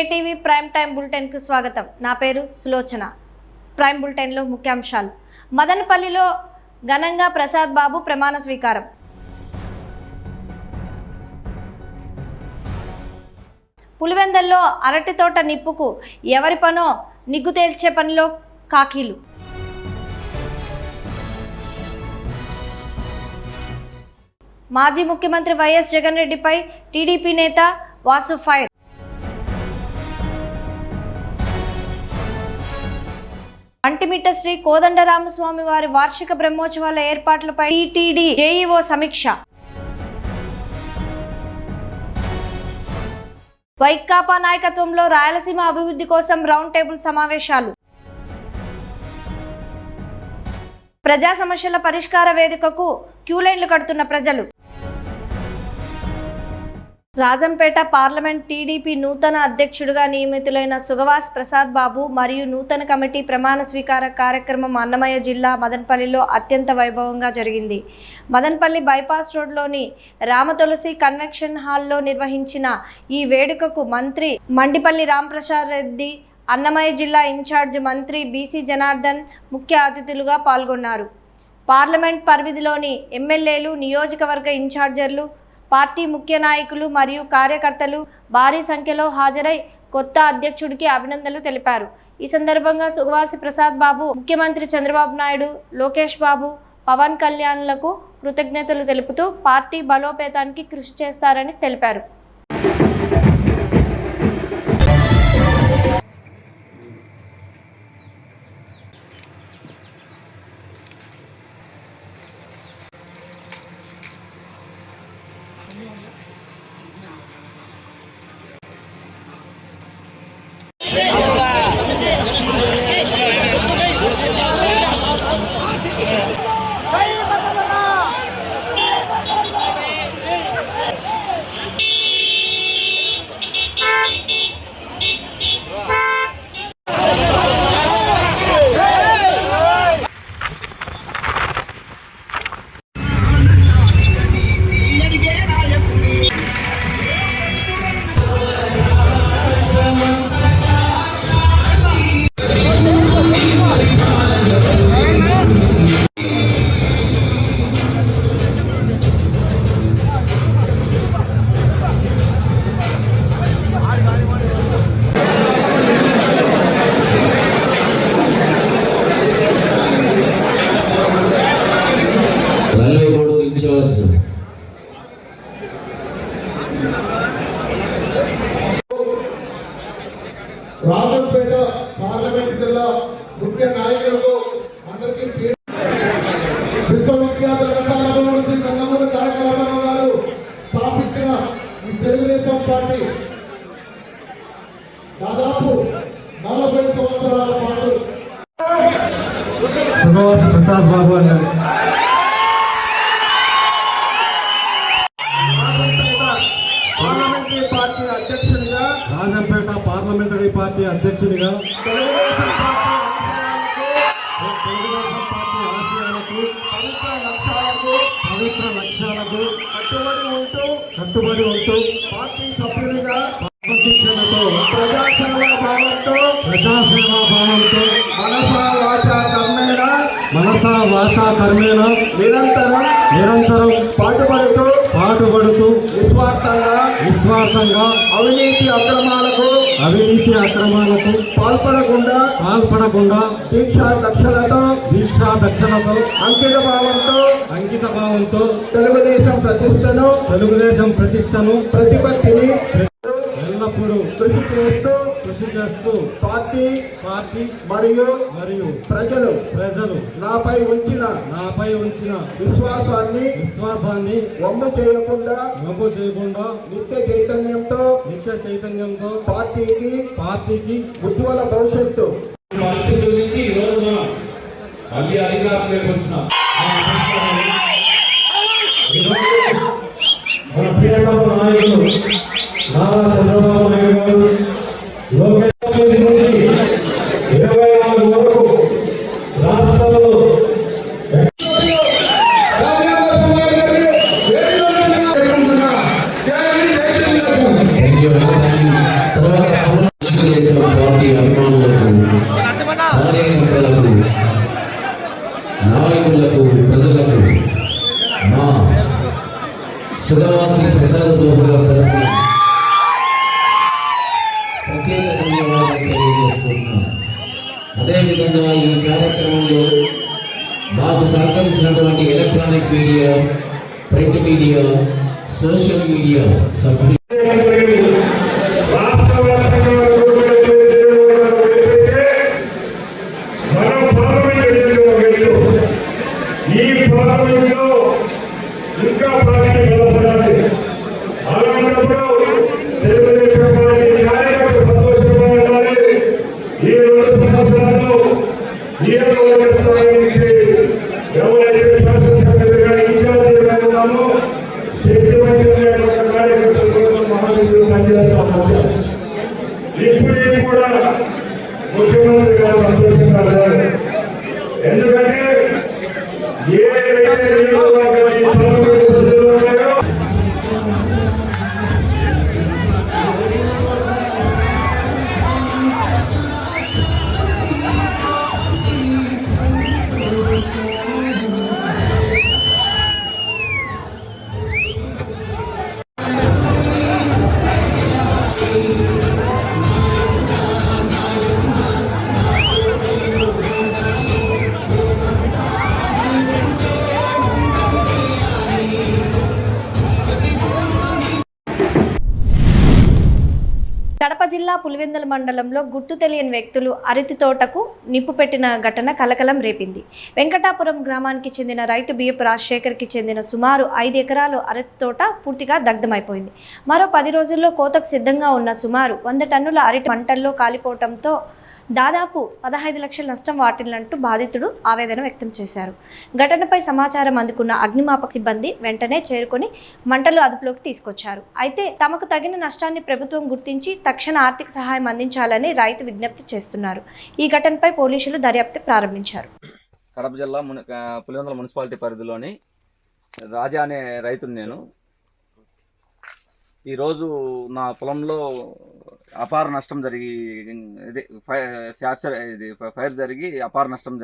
KTV prime time bulletin కు స్వాగతం. నా పేరు సులోచన. ప్రైమ్ బులెటిన్ లో ముఖ్యాంశాలు. మదనపల్లిలో ఘనంగా ప్రసాద్ బాబు ప్రమాణ స్వీకారం. పులివెందల్లో అరటి తోట నిప్పుకు ఎవరి పనో నిగ్గు తేల్చే పనిలో కాకీలు. మాజీ ముఖ్యమంత్రి వైఎస్ జగన్ రెడ్డిపై టీడీపీ నేత వాసు ఫైర్. అంటిమిట్ట శ్రీ కోదండరామస్వామి వారి వార్షిక బ్రహ్మోత్సవాల ఏర్పాట్లపై టీటీడీ జేఈఓ సమీక్ష. వైకాపా నాయకత్వంలో రాయలసీమ అభివృద్ధి కోసం రౌండ్ టేబుల్ సమావేశాలు. ప్రజా సమస్యల పరిష్కార వేదికకు క్యూలైన్లు కడుతున్న ప్రజలు. రాజంపేట పార్లమెంట్ టీడీపీ నూతన అధ్యక్షుడిగా నియమితులైన సుగవాస్ ప్రసాద్ బాబు మరియు నూతన కమిటీ ప్రమాణ స్వీకార కార్యక్రమం అన్నమయ్య జిల్లా మదనపల్లిలో అత్యంత వైభవంగా జరిగింది. మదనపల్లి బైపాస్ రోడ్లోని రామతులసి కన్వెన్షన్ హాల్లో నిర్వహించిన ఈ వేడుకకు మంత్రి మండిపల్లి రాంప్రసాద్ రెడ్డి, అన్నమయ్య జిల్లా ఇన్ఛార్జ్ మంత్రి బీసీ జనార్దన్ ముఖ్య అతిథులుగా పాల్గొన్నారు. పార్లమెంట్ పరిధిలోని ఎమ్మెల్యేలు, నియోజకవర్గ ఇన్ఛార్జర్లు, పార్టీ ముఖ్య నాయకులు మరియు కార్యకర్తలు భారీ సంఖ్యలో హాజరై కొత్త అధ్యక్షుడికి అభినందనలు తెలిపారు. ఈ సందర్భంగా సుగవాసి ప్రసాద్ బాబు ముఖ్యమంత్రి చంద్రబాబు నాయుడు, లోకేష్ బాబు, పవన్ కళ్యాణ్లకు కృతజ్ఞతలు తెలుపుతూ పార్టీ బలోపేతానికి కృషి చేస్తారని తెలిపారు. రాజంపేట పార్లమెంట్ జిల్లా ముఖ్య నాయకులకు అందరికీ విశ్వవిఖ్యాత శ్రీ నందమూరి తారక రామారావు గారు స్థాపించిన ఈ తెలుగుదేశం పార్టీ దాదాపు 40 సంవత్సరాల పాటు సుగవాసి ప్రసాద్ బాబు అన్నారు. రాజంపేట పార్లమెంటరీ పార్టీ అధ్యక్షునిగా తెలుగుదేశం పార్టీ ఆశయాలకు పవిత్ర లక్ష్యాలకు కట్టుబడి ఉంటూ పార్టీ సభ్యునిగా క్రమశిక్షణతో ప్రజాసేవా భావంతో మనసా వాచా కర్మేణ నిరంతరం పాటుపడుతూ నిస్వార్థంగా అవినీతి అక్రమాలకు పాల్పడకుండా దీక్షా దక్షలతో అంకిత భావంతో తెలుగుదేశం ప్రతిష్టను ప్రతిపత్తిని ఎల్లప్పుడూ కృషి చేస్తూ పార్టీ మరియు ప్రజలు నాపై ఉంచిన విశ్వాసాన్ని వమ్ము చేయకుండా నిత్య చైతన్యంతో పార్టీకి ఉజ్వల భవిష్యత్తు పరిస్థితుల నుంచి ఈ రోజున మళ్ళీ అధికారంలోకి వచ్చిన మన ప్రియతమ నాయకులు నారా చంద్రబాబు నాయుడు గారు లోకేష్ నుంచి 24 వరకు రాష్ట్రంలో ప్రత్యేక ధన్యవాదాలు తెలియజేసుకుంటున్నాను. అదేవిధంగా ఈ కార్యక్రమంలో మాకు సహకరించినటువంటి electronic media, print media, social media సభ్యులు ఇంకా పార్టీ బలపడాలి. అలాంటప్పుడు తెలుగుదేశం పార్టీ కార్యకర్తలు సంతోషంగా ఉండాలి. ఈ 2 సంవత్సరాలు నియోజకవర్గ స్థాయి నుంచి ఎవరైతే శాసనసభ్యులుగా ఇన్ఛార్జీలుగా ఉన్నామో శక్తివంచమైన కార్యకర్తల కోసం మహావిష్ణువు పనిచేస్తూ వచ్చారు. ఇప్పుడు కూడా ముఖ్యమంత్రి గారు సంతోషంగా ఉన్నారు. ఎందుకంటే ఏదైతే కడప జిల్లా పులివెందుల మండలంలో గుర్తు తెలియని వ్యక్తులు అరటి తోటకు నిప్పు పెట్టిన ఘటన కలకలం రేపింది. వెంకటాపురం గ్రామానికి చెందిన రైతు బియ్యపు రాజశేఖర్కి చెందిన సుమారు 5 ఎకరాలు అరటి తోట పూర్తిగా దగ్ధమైపోయింది. మరో 10 రోజుల్లో కోతకు సిద్ధంగా ఉన్న సుమారు 100 టన్నుల అరటి మంటల్లో కాలిపోవడంతో దాదాపు 15 లక్షల నష్టం వాటిల్లంటూ బాధితుడు ఆవేదన వ్యక్తం చేశారు. ఘటనపై సమాచారం అందుకున్న అగ్నిమాపక సిబ్బంది వెంటనే చేరుకొని మంటలు అదుపులోకి తీసుకొచ్చారు. అయితే తమకు తగిన నష్టాన్ని ప్రభుత్వం గుర్తించి తక్షణ ఆర్థిక సహాయం అందించాలని రైతు విజ్ఞప్తి చేస్తున్నారు. ఈ ఘటనపై పోలీసులు దర్యాప్తు ప్రారంభించారు. కడప జిల్లా పులివెందుల మున్సిపాలిటీ పరిధిలోని రాజా అనే రైతుని నేను. ఈరోజు నా పొలంలో అపార నష్టం జరిగి ఫైర్ జరిగి అపార నష్టం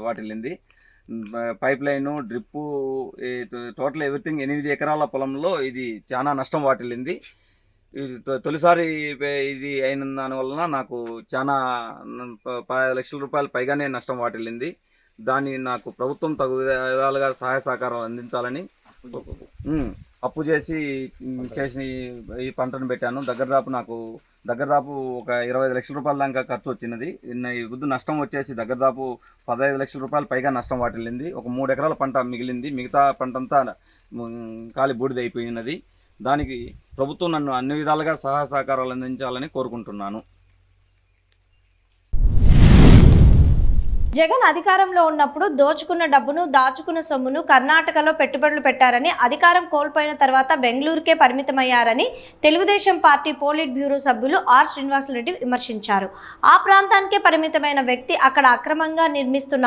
వాటిల్లింది. Pipeline, drip, total everything 8 ఎకరాల పొలంలో ఇది చాలా నష్టం వాటిల్లింది. తొలిసారి ఇది అయిన దానివలన నాకు చాలా 15 లక్షల రూపాయలు పైగానే నష్టం వాటిల్లింది. దాన్ని నాకు ప్రభుత్వం తగు విధాలుగా సహాయ సహకారాలు అందించాలని అప్పు చేసి ఈ పంటను పెట్టాను. దగ్గరదాపు ఒక 25 లక్షల రూపాయల దాకా ఖర్చు వచ్చినది. ఈ గుద్దు నష్టం వచ్చేసి దగ్గరదాపు 15 లక్షల రూపాయలు పైగా నష్టం వాటిల్లింది. ఒక 3 ఎకరాల పంట మిగిలింది. మిగతా పంట అంతా కాలి బూడిదైపోయినది. దానికి ప్రభుత్వం నన్ను అన్ని విధాలుగా సహాయ సహకారాలు అందించాలని కోరుకుంటున్నాను. జగన్ అధికారంలో ఉన్నప్పుడు దోచుకున్న డబ్బును, దాచుకున్న సొమ్మును కర్ణాటకలో పెట్టుబడులు పెట్టారని, అధికారం కోల్పోయిన తర్వాత బెంగళూరుకే పరిమితమయ్యారని తెలుగుదేశం పార్టీ పోలిట్ బ్యూరో సభ్యులు ఆర్ శ్రీనివాసరెడ్డి విమర్శించారు. ఆ ప్రాంతానికే పరిమితమైన వ్యక్తి అక్కడ అక్రమంగా నిర్మిస్తున్న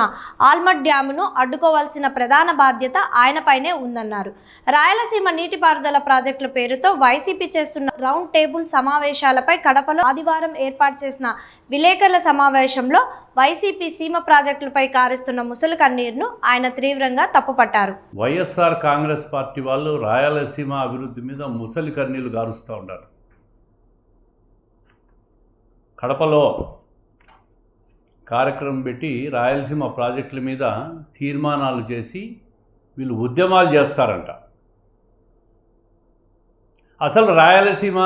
ఆల్మట్ డ్యామును అడ్డుకోవాల్సిన ప్రధాన బాధ్యత ఆయనపైనే ఉందన్నారు. రాయలసీమ నీటిపారుదల ప్రాజెక్టుల పేరుతో వైసీపీ చేస్తున్న రౌండ్ టేబుల్ సమావేశాలపై కడపలో ఆదివారం ఏర్పాటు చేసిన విలేకరుల సమావేశంలో వైసీపీ సీమ ప్రాజెక్టులపై కారుస్తున్న ముసలి కన్నీరును ఆయన తీవ్రంగా తప్పుపట్టారు. వైఎస్ఆర్ కాంగ్రెస్ పార్టీ వాళ్ళు రాయలసీమ అభివృద్ధి మీద ముసలి కన్నీళ్లు గారుస్తూ ఉన్నారు. కడపలో కార్యక్రమం పెట్టి రాయలసీమ ప్రాజెక్టుల మీద తీర్మానాలు చేసి వీళ్ళు ఉద్యమాలు చేస్తారంట. అసలు రాయలసీమ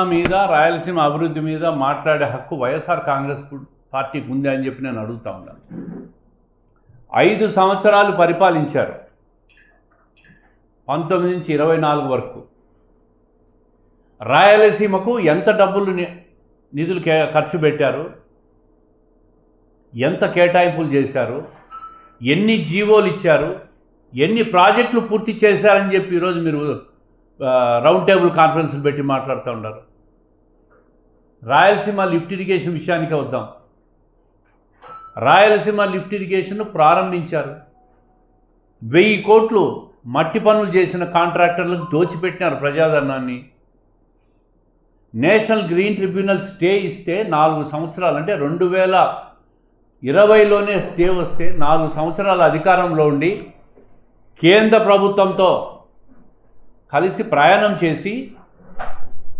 అభివృద్ధి మీద మాట్లాడే హక్కు వైఎస్ఆర్ కాంగ్రెస్ పార్టీకి ఉంది అని చెప్పి నేను అడుగుతా ఉన్నాను. 5 సంవత్సరాలు పరిపాలించారు, 19 నుంచి 24 వరకు. రాయలసీమకు ఎంత డబ్బులు నిధులు ఖర్చు పెట్టారు, ఎంత కేటాయింపులు చేశారు, ఎన్ని జీవోలు ఇచ్చారు, ఎన్ని ప్రాజెక్టులు పూర్తి చేశారని చెప్పి ఈరోజు మీరు రౌండ్ టేబుల్ కాన్ఫరెన్స్లు పెట్టి మాట్లాడుతూ ఉన్నారు. రాయలసీమ లిఫ్ట్ ఇరిగేషన్ విషయానికే వద్దాం. రాయలసీమ లిఫ్ట్ ఇరిగేషన్ ప్రారంభించారు. 1000 కోట్లు మట్టి పనులు చేసిన కాంట్రాక్టర్లకు దోచిపెట్టినారు ప్రజాధనాన్ని. నేషనల్ గ్రీన్ ట్రిబ్యునల్ స్టే ఇస్తే 4 సంవత్సరాలు, అంటే 2020లోనే స్టే వస్తే 4 సంవత్సరాల అధికారంలో ఉండి కేంద్ర ప్రభుత్వంతో కలిసి ప్రయాణం చేసి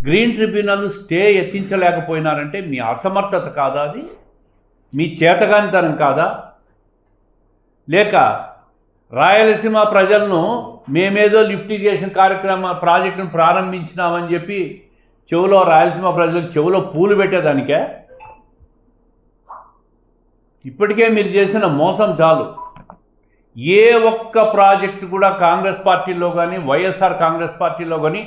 గ్రీన్ ట్రిబ్యునల్ స్టే ఎత్తించలేకపోయినారంటే మీ అసమర్థత కాదా, అది మీ చేతగానితనం కాదా? లేక రాయలసీమ ప్రజలను మేమేదో లిఫ్ట్ ఇరిగేషన్ ప్రాజెక్టును ప్రారంభించినామని చెప్పి రాయలసీమ ప్రజలకు చెవులో పూలు పెట్టేదానికే? ఇప్పటికే మీరు చేసిన మోసం చాలు. ఏ ఒక్క ప్రాజెక్టు కూడా కాంగ్రెస్ పార్టీలో కానీ వైఎస్ఆర్ కాంగ్రెస్ పార్టీలో కానీ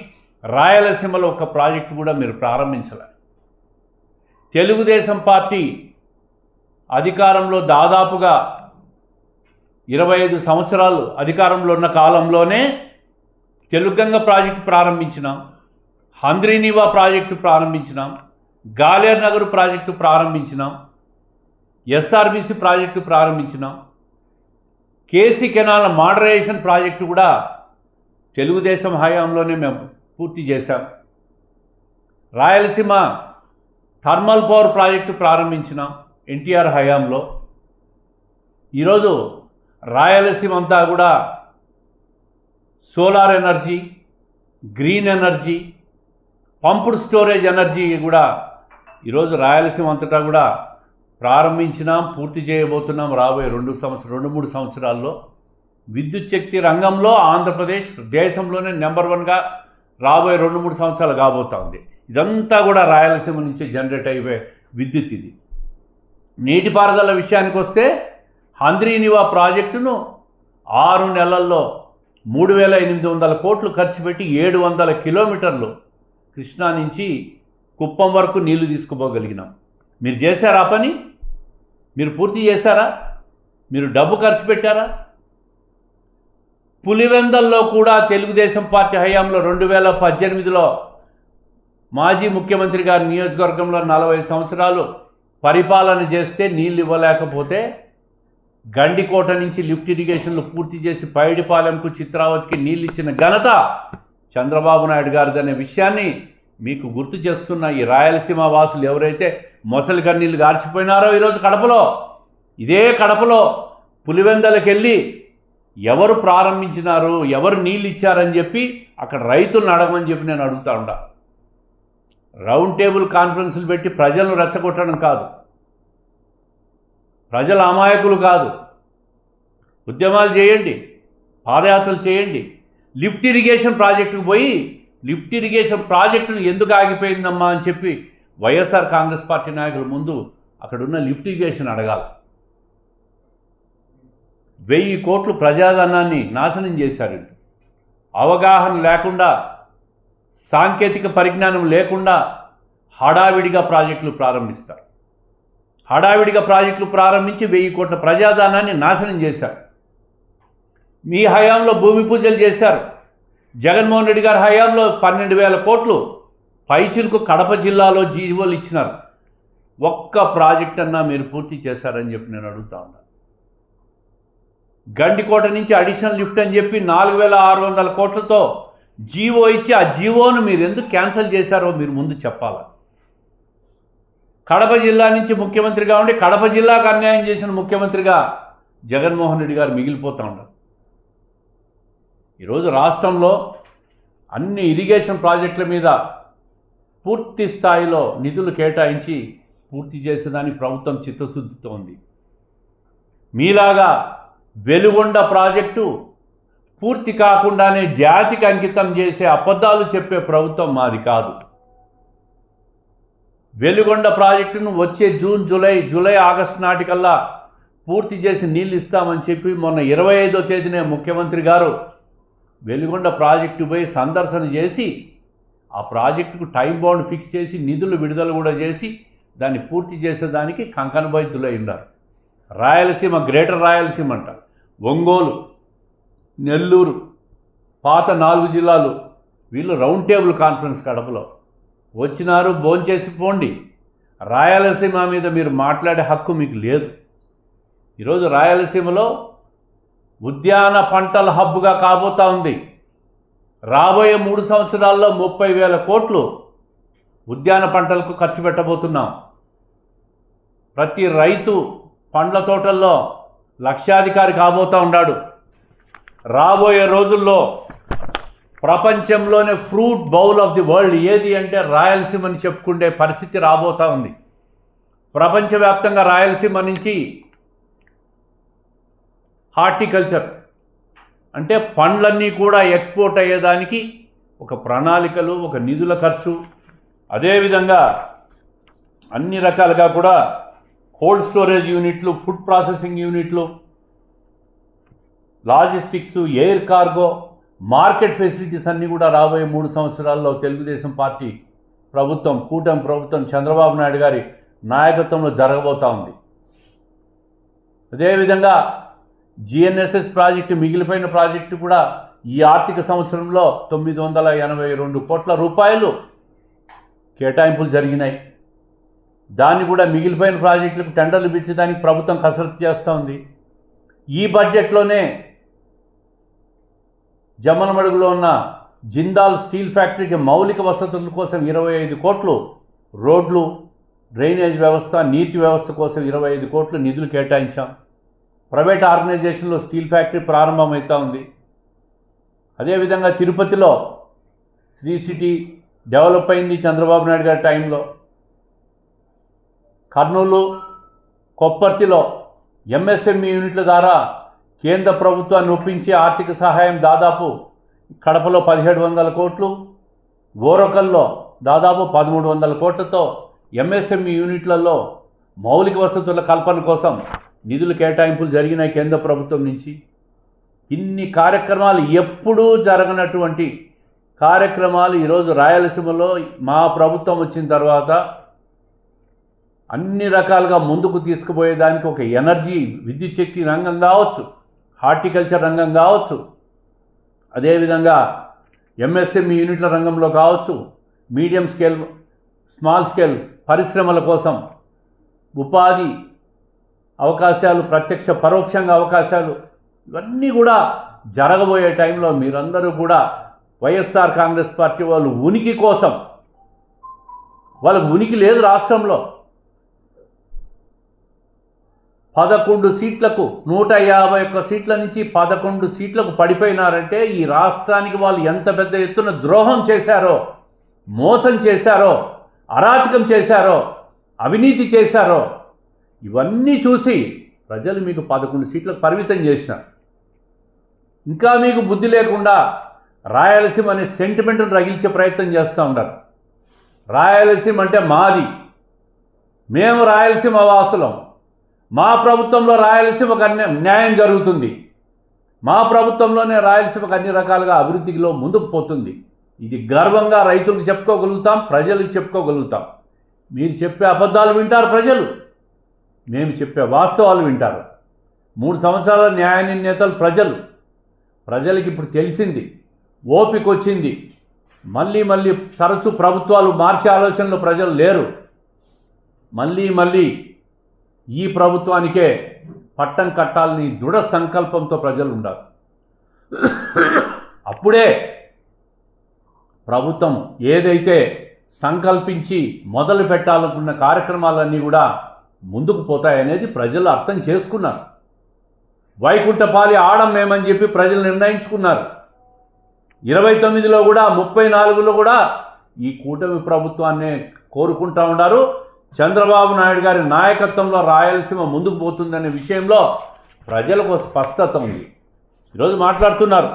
రాయలసీమలో ఒక్క ప్రాజెక్టు కూడా మీరు ప్రారంభించలే. తెలుగుదేశం పార్టీ అధికారంలో దాదాపుగా 25 సంవత్సరాలు అధికారంలో ఉన్న కాలంలోనే Telugu Ganga project ప్రారంభించినాం, Handrineeva project ప్రారంభించినాం, గాలేర్ Nagar project ప్రారంభించినాం, SRBC project ప్రారంభించినాం, KC canal moderation project కూడా తెలుగుదేశం హయాంలోనే మేము పూర్తి చేశాం. Rayalaseema thermal power project ప్రారంభించినాం NTR హయాంలో. ఈరోజు రాయలసీమ అంతా కూడా solar energy, green energy, pumped storage energy కూడా ఈరోజు రాయలసీమ అంతటా కూడా ప్రారంభించినాం, పూర్తి చేయబోతున్నాం. రాబోయే 2-3 సంవత్సరాల్లో విద్యుత్ శక్తి రంగంలో ఆంధ్రప్రదేశ్ దేశంలోనే నెంబర్ 1గా రాబోయే 2-3 సంవత్సరాలు కాబోతా ఉంది. ఇదంతా కూడా రాయలసీమ నుంచి జనరేట్ అయ్యే విద్యుత్. ఇది నీటిపారుదల విషయానికి వస్తే హంద్రీనీవా ప్రాజెక్టును 6 నెలల్లో 3,800 కోట్లు ఖర్చు పెట్టి 700 కిలోమీటర్లు కృష్ణా నుంచి కుప్పం వరకు నీళ్లు తీసుకుపోగలిగినాం. మీరు చేశారా పని? మీరు పూర్తి చేశారా? మీరు డబ్బు ఖర్చు పెట్టారా? పులివెందల్లో కూడా తెలుగుదేశం పార్టీ హయాంలో 2018లో మాజీ ముఖ్యమంత్రి గారి నియోజకవర్గంలో 40 సంవత్సరాలు పరిపాలన చేస్తే నీళ్ళు ఇవ్వలేకపోతే గండికోట నుంచి లిఫ్ట్ ఇరిగేషన్లు పూర్తి చేసి పైడిపాలెంకు, చిత్రావతికి నీళ్ళు ఇచ్చిన ఘనత చంద్రబాబు నాయుడు గారిదనే విషయాన్ని మీకు గుర్తు చేస్తున్న ఈ రాయలసీమ వాసులు ఎవరైతే మొసలి కన్నీళ్ళు గార్చిపోయినారో ఈరోజు కడపలో, ఇదే కడపలో పులివెందలకు వెళ్ళి ఎవరు ప్రారంభించినారు, ఎవరు నీళ్ళు ఇచ్చారని చెప్పి అక్కడ రైతులను అడగమని చెప్పి నేను అడుగుతా ఉండా. రౌండ్ టేబుల్ కాన్ఫరెన్సులు పెట్టి ప్రజలను రెచ్చగొట్టడం కాదు, ప్రజల అమాయకులు కాదు. ఉద్యమాలు చేయండి, పాదయాత్రలు చేయండి. లిఫ్ట్ ఇరిగేషన్ ప్రాజెక్టుకు పోయి లిఫ్ట్ ఇరిగేషన్ ప్రాజెక్టును ఎందుకు ఆగిపోయిందమ్మా అని చెప్పి వైఎస్ఆర్ కాంగ్రెస్ పార్టీ నాయకుల ముందు అక్కడున్న లిఫ్ట్ ఇరిగేషన్ అడగాలి. 1000 కోట్లు ప్రజాధనాన్ని నాశనం చేశారు. అవగాహన లేకుండా, సాంకేతిక పరిజ్ఞానం లేకుండా హడావిడిగా ప్రాజెక్టులు ప్రారంభిస్తారు. హడావిడిగా ప్రాజెక్టులు ప్రారంభించి 1000 కోట్ల ప్రజాధనాన్ని నాశనం చేశారు. మీ హయాంలో భూమి పూజలు చేశారు. జగన్మోహన్ రెడ్డి గారి హయాంలో 12,000 కోట్లు పైచిలకు కడప జిల్లాలో జీవోలు ఇచ్చినారు. ఒక్క ప్రాజెక్ట్ అన్నా మీరు పూర్తి చేశారని చెప్పి నేను అడుగుతా ఉన్నాను. గండికోట నుంచి అడిషనల్ లిఫ్ట్ అని చెప్పి 4,600 కోట్లతో జీవో ఇచ్చి ఆ జీవోను మీరు ఎందుకు క్యాన్సిల్ చేశారో మీరు ముందు చెప్పాలి. కడప జిల్లా నుంచి ముఖ్యమంత్రిగా ఉండి కడప జిల్లాకు అన్యాయం చేసిన ముఖ్యమంత్రిగా జగన్మోహన్ రెడ్డి గారు మిగిలిపోతూ ఉన్నారు. ఈరోజు రాష్ట్రంలో అన్ని ఇరిగేషన్ ప్రాజెక్టుల మీద పూర్తి స్థాయిలో నిధులు కేటాయించి పూర్తి చేసేదానికి ప్రభుత్వం చిత్తశుద్ధితో ఉంది. మీలాగా వెలుగొండ ప్రాజెక్టు పూర్తి కాకుండానే జాతికి అంకితం చేసే అబద్ధాలు చెప్పే ప్రభుత్వం మాది కాదు. వెలుగొండ ప్రాజెక్టును వచ్చే జూలై ఆగస్టు నాటికల్లా పూర్తి చేసి నీళ్ళు ఇస్తామని చెప్పి మొన్న 25వ తేదీనే ముఖ్యమంత్రి గారు వెలుగొండ ప్రాజెక్టు పోయి సందర్శన చేసి ఆ ప్రాజెక్టుకు టైం బౌండ్ ఫిక్స్ చేసి నిధులు విడుదల కూడా చేసి దాన్ని పూర్తి చేసేదానికి కంకణబద్దులై ఉన్నారు. రాయలసీమ, గ్రేటర్ రాయలసీమ అంట, ఒంగోలు, నెల్లూరు, పాత 4 జిల్లాలు వీళ్ళు రౌండ్ టేబుల్ కాన్ఫరెన్స్ కడపలో వచ్చినారు. భోంచేసి పోండి. రాయలసీమ మీద మీరు మాట్లాడే హక్కు మీకు లేదు. ఈరోజు రాయలసీమలో ఉద్యాన పంటల హబ్బుగా కాబోతా ఉంది. రాబోయే 3 సంవత్సరాల్లో 30,000 కోట్లు ఉద్యాన పంటలకు ఖర్చు పెట్టబోతున్నాం. ప్రతి రైతు పండ్ల తోటల్లో లక్షాధికారి కాబోతా ఉన్నాడు. రాబోయే రోజుల్లో ప్రపంచంలోనే fruit bowl of the world ఏది అంటే రాయలసీమ అని చెప్పుకునే పరిస్థితి రాబోతూ ఉంది. ప్రపంచవ్యాప్తంగా రాయలసీమ నుంచి హార్టికల్చర్ అంటే పండ్లన్నీ కూడా ఎక్స్పోర్ట్ అయ్యేదానికి ఒక ప్రణాళికలు, ఒక నిధుల ఖర్చు, అదేవిధంగా అన్ని రకాలుగా కూడా కోల్డ్ స్టోరేజ్ యూనిట్లు, ఫుడ్ ప్రాసెసింగ్ యూనిట్లు, logistics, air cargo, market facilities అన్నీ కూడా రాబోయే 3 సంవత్సరాల్లో తెలుగుదేశం పార్టీ ప్రభుత్వం, కూటమి ప్రభుత్వం చంద్రబాబు నాయుడు గారి నాయకత్వంలో జరగబోతూ ఉంది. అదేవిధంగా జిఎన్ఎస్ఎస్ ప్రాజెక్టు, మిగిలిపోయిన ప్రాజెక్టు కూడా ఈ ఆర్థిక సంవత్సరంలో 982 కోట్ల రూపాయలు కేటాయింపులు జరిగినాయి. దాన్ని కూడా మిగిలిపోయిన ప్రాజెక్టులకు టెండర్లు పిలిచేదానికి ప్రభుత్వం కసరత్తు చేస్తూ ఉంది. ఈ బడ్జెట్లోనే జమ్మలమడుగులో ఉన్న జిందాల్ స్టీల్ ఫ్యాక్టరీకి మౌలిక వసతుల కోసం 25 కోట్లు, రోడ్లు, డ్రైనేజ్ వ్యవస్థ, నీటి వ్యవస్థ కోసం 25 కోట్లు నిధులు కేటాయించాం. ప్రైవేట్ ఆర్గనైజేషన్లో స్టీల్ ఫ్యాక్టరీ ప్రారంభమవుతూ ఉంది. అదేవిధంగా తిరుపతిలో శ్రీ సిటీ డెవలప్ అయింది చంద్రబాబు నాయుడు గారి టైంలో. కర్నూలు, కొప్పర్తిలో ఎంఎస్ఎంఈ యూనిట్ల ద్వారా కేంద్ర ప్రభుత్వాన్ని ఒప్పించి ఆర్థిక సహాయం దాదాపు కడపలో 1700 కోట్లు, గోరకల్లో దాదాపు 1300 కోట్లతో ఎంఎస్ఎంఈ యూనిట్లలో మౌలిక వసతుల కల్పన కోసం నిధులు కేటాయింపులు జరిగినాయి కేంద్ర ప్రభుత్వం నుంచి. ఇన్ని కార్యక్రమాలు ఎప్పుడూ జరగనటువంటి కార్యక్రమాలు ఈరోజు రాయలసీమలో మా ప్రభుత్వం వచ్చిన తర్వాత అన్ని రకాలుగా ముందుకు తీసుకుపోయేదానికి ఒక ఎనర్జీ, విద్యుత్ శక్తి రంగం కావచ్చు, హార్టికల్చర్ రంగం కావచ్చు, అదేవిధంగా ఎంఎస్ఎంఈ యూనిట్ల రంగంలో కావచ్చు, మీడియం స్కేల్, స్మాల్ స్కేల్ పరిశ్రమల కోసం ఉపాధి అవకాశాలు, ప్రత్యక్ష పరోక్షంగా అవకాశాలు, ఇవన్నీ కూడా జరగబోయే టైంలో మీరందరూ కూడా వైఎస్ఆర్ కాంగ్రెస్ పార్టీ వాళ్ళు ఉనికి కోసం, వాళ్ళకు ఉనికి లేదు రాష్ట్రంలో, 11 సీట్లకు 151 సీట్ల నుంచి 11 సీట్లకు పడిపోయినారంటే ఈ రాష్ట్రానికి వాళ్ళు ఎంత పెద్ద ఎత్తున ద్రోహం చేశారో, మోసం చేశారో, అరాచకం చేశారో, అవినీతి చేశారో ఇవన్నీ చూసి ప్రజలు మీకు 11 సీట్లకు పరిమితం చేసినారు. ఇంకా మీకు బుద్ధి లేకుండా రాయలసీమ అనే సెంటిమెంట్ను రగిల్చే ప్రయత్నం చేస్తూ ఉన్నారు. రాయలసీమ అంటే మాది, మేము రాయలసీమ వాసులం, మా ప్రభుత్వంలో రాయలసీమకు న్యాయం జరుగుతుంది, మా ప్రభుత్వంలోనే రాయలసీమకు అన్ని రకాలుగా అభివృద్ధిలో ముందుకు పోతుంది. ఇది గర్వంగా రైతులకు చెప్పుకోగలుగుతాం, ప్రజలకు చెప్పుకోగలుగుతాం. మీరు చెప్పే అబద్ధాలు వింటారు ప్రజలు, మేము చెప్పే వాస్తవాలు వింటారు. 3 సంవత్సరాల న్యాయ నిర్ణేతలు ప్రజలకి ఇప్పుడు తెలిసింది, ఓపిక వచ్చింది. మళ్ళీ తరచూ ప్రభుత్వాలు మార్చే ఆలోచనలో ప్రజలు లేరు. మళ్ళీ ఈ ప్రభుత్వానికే పట్టం కట్టాలని దృఢ సంకల్పంతో ప్రజలు ఉండాలి. అప్పుడే ప్రభుత్వం ఏదైతే సంకల్పించి మొదలు పెట్టాలనుకున్న కార్యక్రమాలన్నీ కూడా ముందుకు పోతాయనేది ప్రజలు అర్థం చేసుకున్నారు. వైకుంఠపాలి ఆడం మేమని చెప్పి ప్రజలు నిర్ణయించుకున్నారు. 29లో కూడా 34లో కూడా ఈ కూటమి ప్రభుత్వాన్నే కోరుకుంటా ఉన్నారు. చంద్రబాబు నాయుడు గారి నాయకత్వంలో రాయలసీమ ముందుకు పోతుందనే విషయంలో ప్రజలకు స్పష్టత ఉంది. ఈరోజు మాట్లాడుతున్నారు,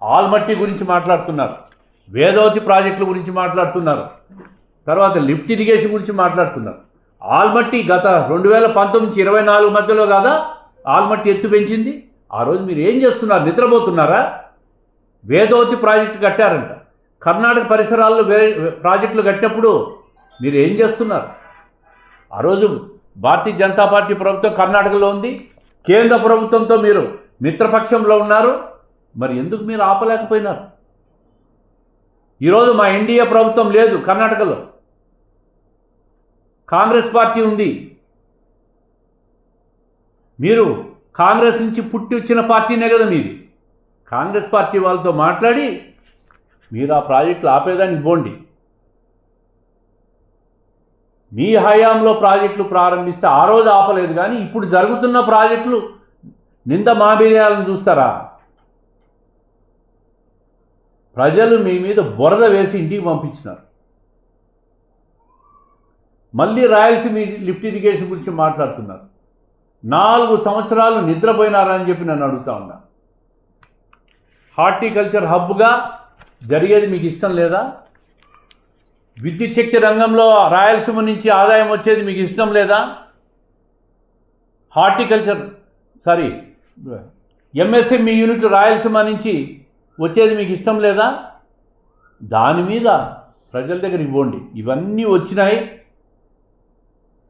ఆల్మట్టి గురించి మాట్లాడుతున్నారు, వేదవతి ప్రాజెక్టుల గురించి మాట్లాడుతున్నారు, తర్వాత లిఫ్ట్ ఇరిగేషన్ గురించి మాట్లాడుతున్నారు. ఆల్మట్టి గత 2019 నుంచి 24 మధ్యలో కాదా ఆల్మట్టి ఎత్తు పెంచింది? ఆ రోజు మీరు ఏం చేస్తున్నారు? నిద్రపోతున్నారా? వేదవతి ప్రాజెక్టు కట్టారంట. కర్ణాటక పరిసరాల్లో ప్రాజెక్టులు కట్టినప్పుడు మీరు ఏం చేస్తున్నారు? ఆ రోజు భారతీయ జనతా పార్టీ ప్రభుత్వం కర్ణాటకలో ఉంది, కేంద్ర ప్రభుత్వంతో మీరు మిత్రపక్షంలో ఉన్నారు. మరి ఎందుకు మీరు ఆపలేకపోయినారు? ఈరోజు మా ఎన్డీఏ ప్రభుత్వం లేదు, కర్ణాటకలో కాంగ్రెస్ పార్టీ ఉంది. మీరు కాంగ్రెస్ నుంచి పుట్టి వచ్చిన పార్టీనే కదా మీది. కాంగ్రెస్ పార్టీ వాళ్ళతో మాట్లాడి మీరు ఆ ప్రాజెక్టులు ఆపేదానికి పోండి. మీ హయాంలో ప్రాజెక్టులు ప్రారంభిస్తే ఆ రోజు ఆపలేదు, కానీ ఇప్పుడు జరుగుతున్న ప్రాజెక్టులు నింద మాబేయాలని చూస్తారా? ప్రజలు మీ మీద బురద వేసి ఇంటికి పంపించినారు. మళ్ళీ రాయలసీమ లిఫ్ట్ ఇరిగేషన్ గురించి మాట్లాడుతున్నారు. 4 సంవత్సరాలు నిద్రపోయినారని చెప్పి నన్ను అడుగుతా ఉన్నా. హార్టికల్చర్ హబ్గా జరిగేది మీకు ఇష్టం లేదా? విద్యుత్ శక్తి రంగంలో రాయలసీమ నుంచి ఆదాయం వచ్చేది మీకు ఇష్టం లేదా? ఎంఎస్ఎంఈ యూనిట్ రాయలసీమ నుంచి వచ్చేది మీకు ఇష్టం లేదా? దాని మీద ప్రజల దగ్గర ఇవ్వండి. ఇవన్నీ వచ్చినాయి,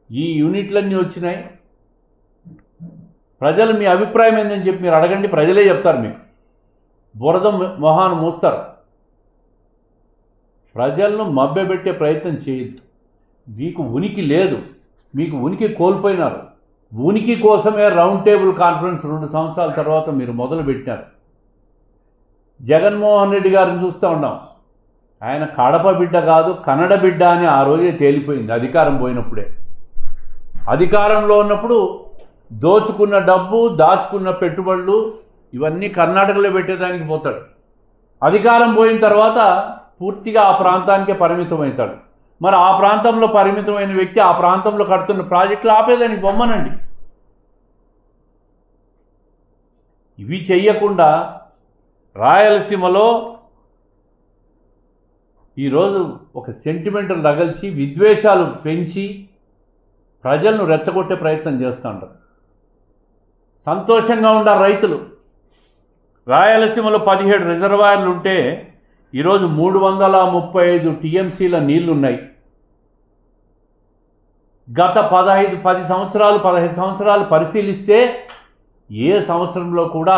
ఈ యూనిట్లన్నీ వచ్చినాయి. ప్రజలు మీ అభిప్రాయం ఏందని చెప్పి మీరు అడగండి, ప్రజలే చెప్తారు. మీకు బురద మొహాన్ని మూస్తారు. ప్రజలను మభ్యపెట్టే ప్రయత్నం చేయొద్దు. మీకు ఉనికి లేదు, మీకు ఉనికి కోల్పోయినారు. ఉనికి కోసమే రౌండ్ టేబుల్ కాన్ఫరెన్స్ 2 సంవత్సరాల తర్వాత మీరు మొదలుపెట్టారు. జగన్మోహన్ రెడ్డి గారిని చూస్తూ ఉన్నాం. ఆయన కడప బిడ్డ కాదు, కన్నడ బిడ్డ అని ఆ రోజే తేలిపోయింది అధికారం పోయినప్పుడే. అధికారంలో ఉన్నప్పుడు దోచుకున్న డబ్బు, దాచుకున్న పెట్టుబడులు ఇవన్నీ కర్ణాటకలో పెట్టేదానికి పోతాడు. అధికారం పోయిన తర్వాత పూర్తిగా ఆ ప్రాంతానికే పరిమితమవుతాడు. మరి ఆ ప్రాంతంలో పరిమితమైన వ్యక్తి ఆ ప్రాంతంలో కడుతున్న ప్రాజెక్టులు ఆపేదానికి బొమ్మనండి. ఇవి చెయ్యకుండా రాయలసీమలో ఈరోజు ఒక సెంటిమెంటల్ రగల్చి విద్వేషాలు పెంచి ప్రజలను రెచ్చగొట్టే ప్రయత్నం చేస్తూ ఉంటారు. సంతోషంగా ఉండారు రైతులు. రాయలసీమలో 17 రిజర్వాయర్లు ఉంటే ఈరోజు 335 టీఎంసీల నీళ్లున్నాయి. గత 10 సంవత్సరాలు 15 సంవత్సరాలు పరిశీలిస్తే ఏ సంవత్సరంలో కూడా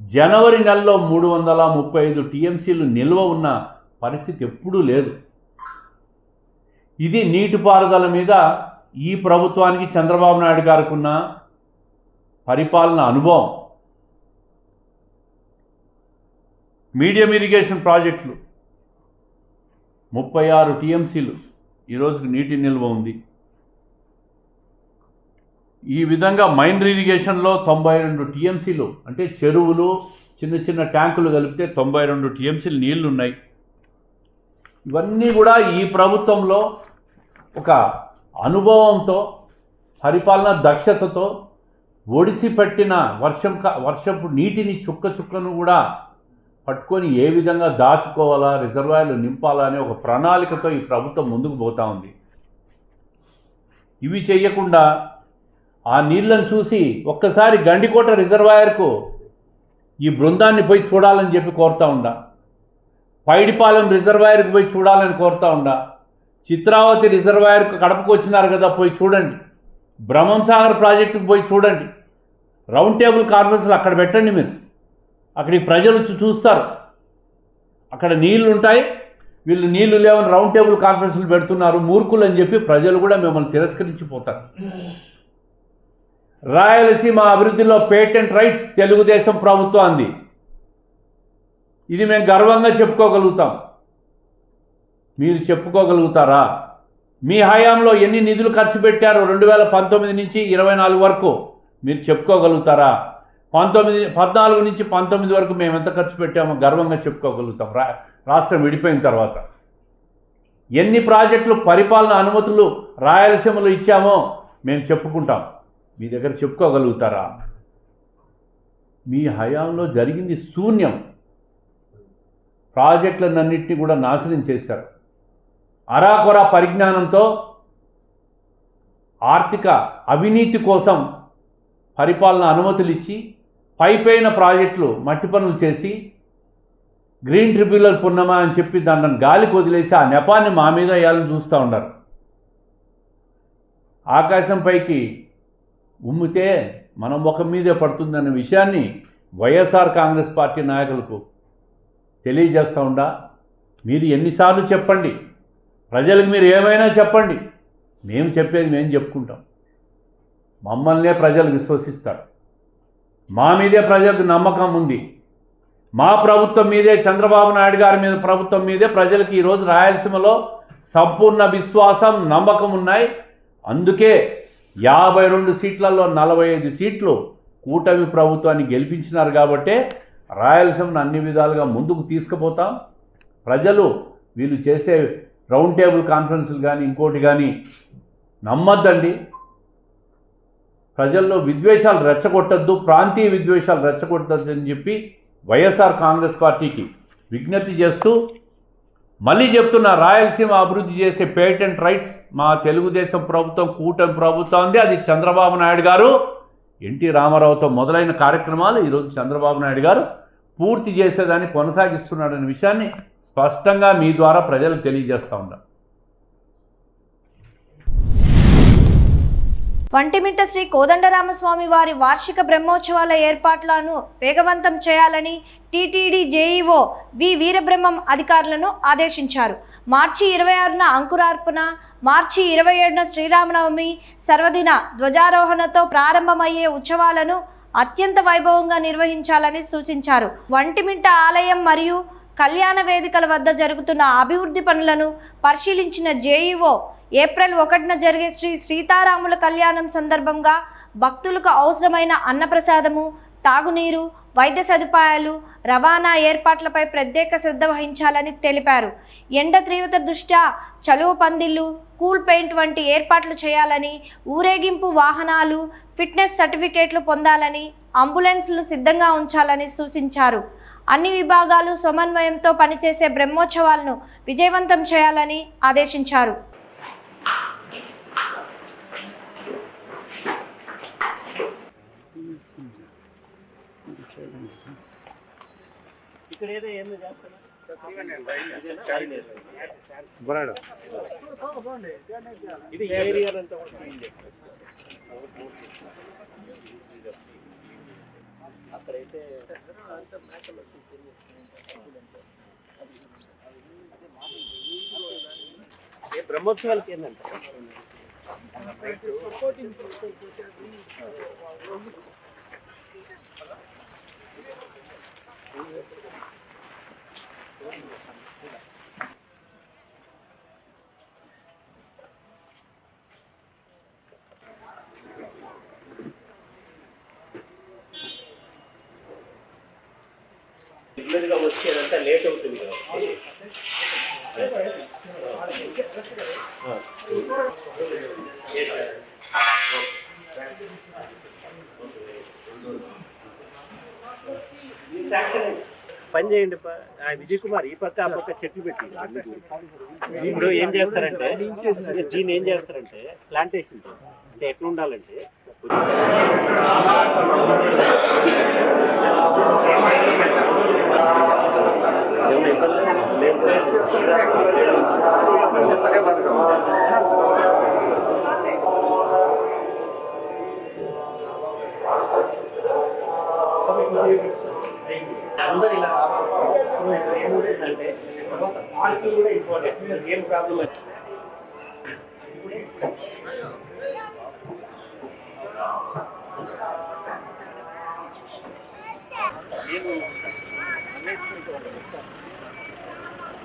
జనవరి నెలలో 335 టీఎంసీలు నిల్వ ఉన్న పరిస్థితి ఎప్పుడూ లేదు. ఇది నీటిపారుదల మీద ఈ ప్రభుత్వానికి చంద్రబాబు నాయుడు గారికి ఉన్న పరిపాలన అనుభవం. మీడియం ఇరిగేషన్ ప్రాజెక్టులు 36 టీఎంసీలు ఈరోజుకి నీటి నిల్వ ఉంది. ఈ విధంగా మైనర్ ఇరిగేషన్లో 92 టీఎంసీలు, అంటే చెరువులు చిన్న చిన్న ట్యాంకులు కలిపితే 92 టీఎంసీలు నీళ్లు ఉన్నాయి. ఇవన్నీ కూడా ఈ ప్రభుత్వంలో ఒక అనుభవంతో, పరిపాలన దక్షతతో ఒడిసి పట్టిన వర్షపు నీటిని చుక్కను కూడా పట్టుకొని ఏ విధంగా దాచుకోవాలా, రిజర్వాయర్లు నింపాలా అనే ఒక ప్రణాళికతో ఈ ప్రభుత్వం ముందుకు పోతూ ఉంది. ఇవి చేయకుండా ఆ నీళ్లను చూసి ఒక్కసారి గండికోట రిజర్వాయర్కు ఈ బృందాన్ని పోయి చూడాలని చెప్పి కోరుతూ ఉండా. పైడిపాలెం రిజర్వాయర్కి పోయి చూడాలని కోరుతూ ఉండా. చిత్రావతి రిజర్వాయర్కు కడపకు వచ్చినారు కదా, పోయి చూడండి. బ్రహ్మంసాగర్ ప్రాజెక్టుకు పోయి చూడండి. రౌండ్ టేబుల్ కాన్ఫరెన్స్లు అక్కడ పెట్టండి. మీరు అక్కడికి ప్రజలు వచ్చి చూస్తారు. అక్కడ నీళ్లు ఉంటాయి, వీళ్ళు నీళ్లు లేవని రౌండ్ టేబుల్ కాన్ఫరెన్స్లు పెడుతున్నారు, మూర్ఖులు అని చెప్పి ప్రజలు కూడా మిమ్మల్ని తిరస్కరించిపోతారు. రాయలసీమ అభివృద్ధిలో పేటెంట్ రైట్స్ తెలుగుదేశం ప్రభుత్వం అంది. ఇది మేము గర్వంగా చెప్పుకోగలుగుతాం. మీరు చెప్పుకోగలుగుతారా? మీ హయాంలో ఎన్ని నిధులు ఖర్చు పెట్టారో 2019 నుంచి 24 వరకు మీరు చెప్పుకోగలుగుతారా? 14 నుంచి 19 వరకు మేము ఎంత ఖర్చు పెట్టామో గర్వంగా చెప్పుకోగలుగుతాం. రాష్ట్రం విడిపోయిన తర్వాత ఎన్ని ప్రాజెక్టులు పరిపాలన అనుమతులు రాయలసీమలో ఇచ్చామో మేము చెప్పుకుంటాం. మీ దగ్గర చెప్పుకోగలుగుతారా? మీ హయాంలో జరిగింది శూన్యం. ప్రాజెక్టులన్నింటినీ కూడా నాశనం చేశారు. అరాకొర పరిజ్ఞానంతో ఆర్థిక అవినీతి కోసం పరిపాలన అనుమతులు ఇచ్చి పైపైన ప్రాజెక్టులు మట్టి పనులు చేసి గ్రీన్ ట్రిబ్యునల్ పున్నమా అని చెప్పి దాన్ని గాలికి వదిలేసి ఆ నెపాన్ని మా మీద వేయాలని చూస్తూ ఉన్నారు. ఆకాశం పైకి ఉమ్మితే మన ముఖం మీదే పడుతుందన్న విషయాన్ని వైఎస్ఆర్ కాంగ్రెస్ పార్టీ నాయకులకు తెలియజేస్తూ ఉండా. మీరు ఎన్నిసార్లు చెప్పండి, ప్రజలకు మీరు ఏమైనా చెప్పండి, మేము చెప్పేది మేము చెప్పుకుంటాం. మమ్మల్నే ప్రజలు విశ్వసిస్తారు. మా మీదే ప్రజలకు నమ్మకం ఉంది. మా ప్రభుత్వం మీదే, చంద్రబాబు నాయుడు గారి మీద ప్రభుత్వం మీదే ప్రజలకు ఈరోజు రాయలసీమలో సంపూర్ణ విశ్వాసం, నమ్మకం ఉన్నాయి. అందుకే 52 సీట్లలో 45 సీట్లు కూటమి ప్రభుత్వాన్ని గెలిపించినారు. కాబట్టే రాయలసీమను అన్ని విధాలుగా ముందుకు తీసుకుపోతాం. ప్రజలు వీళ్ళు చేసే రౌండ్ టేబుల్ కాన్ఫరెన్సులు కానీ ఇంకోటి కానీ నమ్మద్దండి. ప్రజల్లో విద్వేషాలు రెచ్చగొట్టద్దు, ప్రాంతీయ విద్వేషాలు రెచ్చగొట్టద్దు అని చెప్పి వైఎస్ఆర్ కాంగ్రెస్ పార్టీకి విజ్ఞప్తి చేస్తూ మళ్ళీ చెప్తున్నా, రాయలసీమ అభివృద్ధి చేసే పేటెంట్ రైట్స్ మా తెలుగుదేశం ప్రభుత్వం, కూటమి ప్రభుత్వం ఉంది. అది చంద్రబాబు నాయుడు గారు, ఎన్టీ రామారావుతో మొదలైన కార్యక్రమాలు ఈరోజు చంద్రబాబు నాయుడు గారు పూర్తి చేసేదాన్ని కొనసాగిస్తున్నాడనే విషయాన్ని స్పష్టంగా మీ ద్వారా ప్రజలకు తెలియజేస్తూ ఉన్నాం. వంటిమిట్ట శ్రీ కోదండరామస్వామి వారి వార్షిక బ్రహ్మోత్సవాల ఏర్పాట్లను వేగవంతం చేయాలని టీటీడీ జేఈఓ వి వీరబ్రహ్మం అధికారులను ఆదేశించారు. మార్చి 26న అంకురార్పణ, మార్చి 27న శ్రీరామనవమి సర్వదిన ధ్వజారోహణతో ప్రారంభమయ్యే ఉత్సవాలను అత్యంత వైభవంగా నిర్వహించాలని సూచించారు. వంటిమిట్ట ఆలయం మరియు కళ్యాణ వేదికల వద్ద జరుగుతున్న అభివృద్ధి పనులను పరిశీలించిన జేఈఓ ఏప్రిల్ 1న జరిగే శ్రీ సీతారాముల కళ్యాణం సందర్భంగా భక్తులకు అవసరమైన అన్నప్రసాదము, తాగునీరు, వైద్య సదుపాయాలు, రవాణా ఏర్పాట్లపై ప్రత్యేక శ్రద్ధ వహించాలని తెలిపారు. ఎండ తీవ్రత దృష్ట్యా చలువ పందిళ్లు, కూల్ పెయింట్ వంటి ఏర్పాట్లు చేయాలని, ఊరేగింపు వాహనాలు ఫిట్నెస్ సర్టిఫికేట్లు పొందాలని, అంబులెన్స్లు సిద్ధంగా ఉంచాలని సూచించారు. అన్ని విభాగాలు సమన్వయంతో పనిచేసే బ్రహ్మోత్సవాలను విజయవంతం చేయాలని ఆదేశించారు. ఇది ఏరియా అంతా అక్కడైతే బ్రహ్మోత్సవాలకి ఏంటంటే రెగ్యులర్గా వచ్చేదంతా లేట్ అవుతుంది కాబట్టి పని చేయండి. విజయ్ కుమార్ ఈ పక్క ఆ పక్క చెట్లు పెట్టి ఇప్పుడు ఏం చేస్తారంటే దీన్ని ఏం చేస్తారంటే ప్లాంటేషన్ చేస్తారు. అంటే ఎట్లా ఉండాలంటే అందరూ ఇలా ఏముంటుందంటే తర్వాత పాలసీ కూడా ఇంపార్టెంట్. ఏం ప్రాబ్లం అంటే నేను అన్వేషించుకుంటూ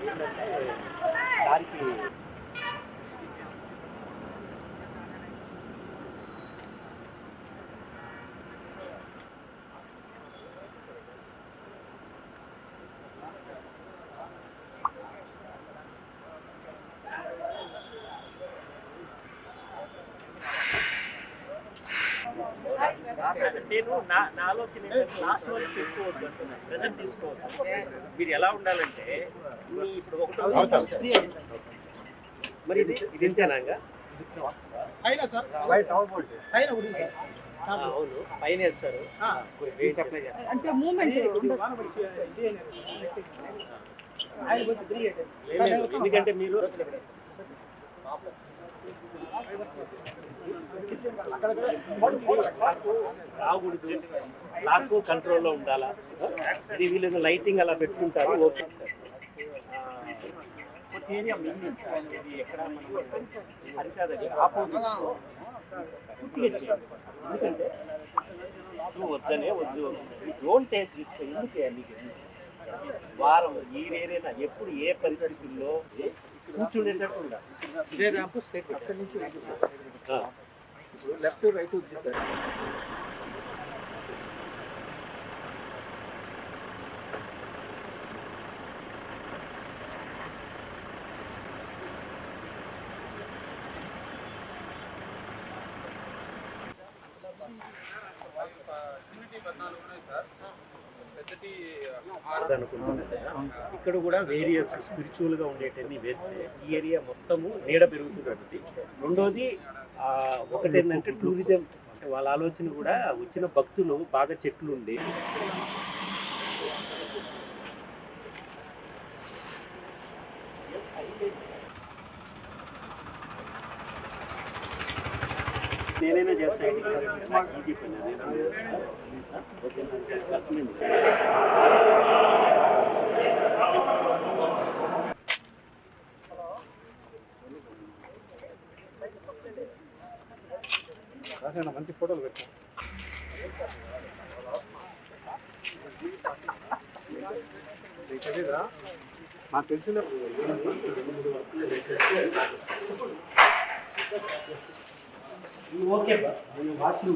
ఏంటంటే సార్కి నేను నా ఆలోచన ఏంటంటే లాస్ట్ వరకు పెట్టుకోవద్దు అంటున్నాను, ప్రెజెంట్ తీసుకోవద్దు. మీరు ఎలా ఉండాలంటే ఇప్పుడు ఒకటి మరి ఇది ఇంతేనాగా అవును పైన వేస్తారు ఎందుకంటే మీరు రాకూడదు, లాక్ కంట్రోల్లో ఉండాలా. ఇది వీళ్ళు లైటింగ్ అలా పెట్టుకుంటారు. Okay sir. ఏరియా ఇది ఎక్కడ మనం హరిత దగ్గర ఆపోజిట్ పూర్తిగా చేయాలి. ఎందుకంటే నువ్వు వద్దనే వద్దు, డోంట్ టేక్ దిస్. ఎందుకే నీకు వారం ఈ ఏరియా ఎప్పుడు ఏ పరిస్థితుల్లో కూర్చుండేటట్టు ఉండాలి. ఇదే ర్యాంపు స్టేట్ అక్కడి నుంచి లెఫ్ట్ రైట్ ఇక్కడ కూడా వేరియస్ స్పిరిచువల్ గా ఉండేటన్ని వేస్తే ఈ ఏరియా మొత్తము నీడ పెరుగుతుంది. రెండోది ఒకటి ఏంటంటే టూరిజం, అంటే వాళ్ళ ఆలోచన కూడా వచ్చిన భక్తులు బాగా చెట్లు ఉండి నేనైనా చేస్తాను. నాకు ఈజీ పని కష్టమైంది. మంచి ఫోటోలు పెట్టాను. నాకు తెలిసిన ఓకే బా, నేను వాచ్లు